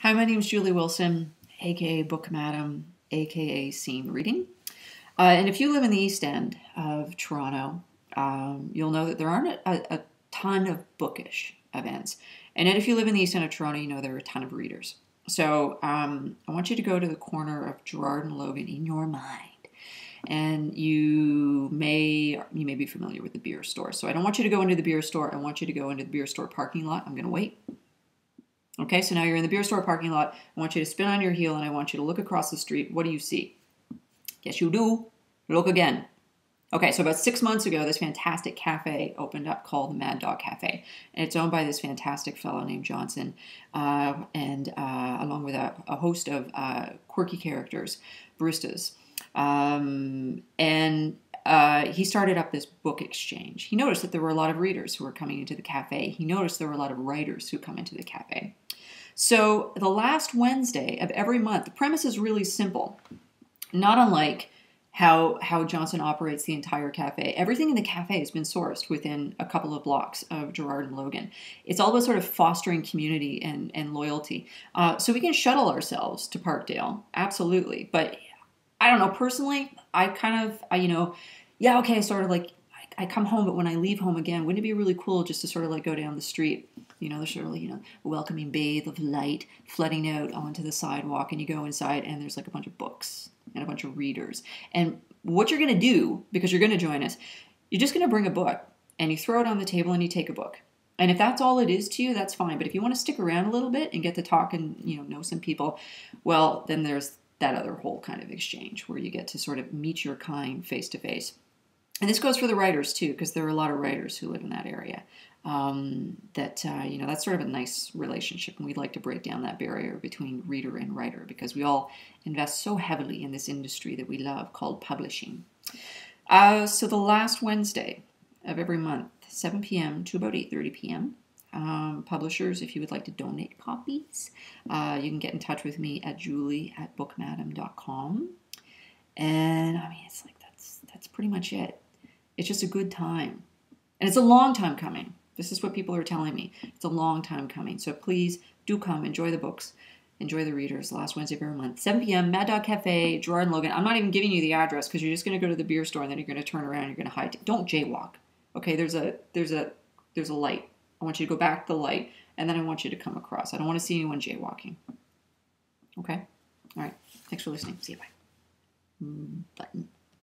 Hi, my name is Julie Wilson, aka Book Madam, aka Scene Reading. And if you live in the East End of Toronto, you'll know that there aren't a ton of bookish events. And yet if you live in the East End of Toronto, you know there are a ton of readers. So I want you to go to the corner of Gerrard and Logan in your mind. And you may be familiar with the beer store. So I don't want you to go into the beer store. I want you to go into the beer store parking lot. I'm going to wait. Okay, so now you're in the beer store parking lot. I want you to spin on your heel and I want you to look across the street. What do you see? Yes, you do. Look again. Okay, so about 6 months ago, this fantastic cafe opened up called the Mad Dog Cafe. And it's owned by this fantastic fellow named Johnson, and along with a host of quirky characters, baristas. He started up this book exchange. He noticed that there were a lot of readers who were coming into the cafe. He noticed there were a lot of writers who come into the cafe. So the last Wednesday of every month, the premise is really simple. Not unlike how Johnson operates the entire cafe. Everything in the cafe has been sourced within a couple of blocks of Gerrard and Logan. It's all about sort of fostering community and loyalty. So we can shuttle ourselves to Parkdale, absolutely. But I don't know, personally, I come home, but when I leave home again, wouldn't it be really cool just to sort of like go down the street? There's sort of like, a welcoming bathe of light flooding out onto the sidewalk, and you go inside and there's like a bunch of books and a bunch of readers. And what you're going to do, because you're going to join us, you're just going to bring a book and you throw it on the table and you take a book. And if that's all it is to you, that's fine. But if you want to stick around a little bit and get to talk and, know some people, well, then there's that other whole kind of exchange where you get to sort of meet your kind face to face. And this goes for the writers too, because there are a lot of writers who live in that area. That's sort of a nice relationship, and we'd like to break down that barrier between reader and writer because we all invest so heavily in this industry that we love called publishing. So the last Wednesday of every month, 7 p.m. to about 8:30 p.m. Publishers, if you would like to donate copies, you can get in touch with me at julie@bookmadam.com. And it's like that's pretty much it. It's just a good time. And it's a long time coming. This is what people are telling me. It's a long time coming. So please do come, enjoy the books, enjoy the readers. Last Wednesday of every month, 7 p.m. Mad Dog Cafe, Gerrard and Logan. I'm not even giving you the address because you're just going to go to the beer store and then you're going to turn around and you're going to hide. Don't jaywalk. Okay, there's a light. I want you to go back to the light, and then I want you to come across. I don't want to see anyone jaywalking. Okay? All right. Thanks for listening. See you. Bye. Button.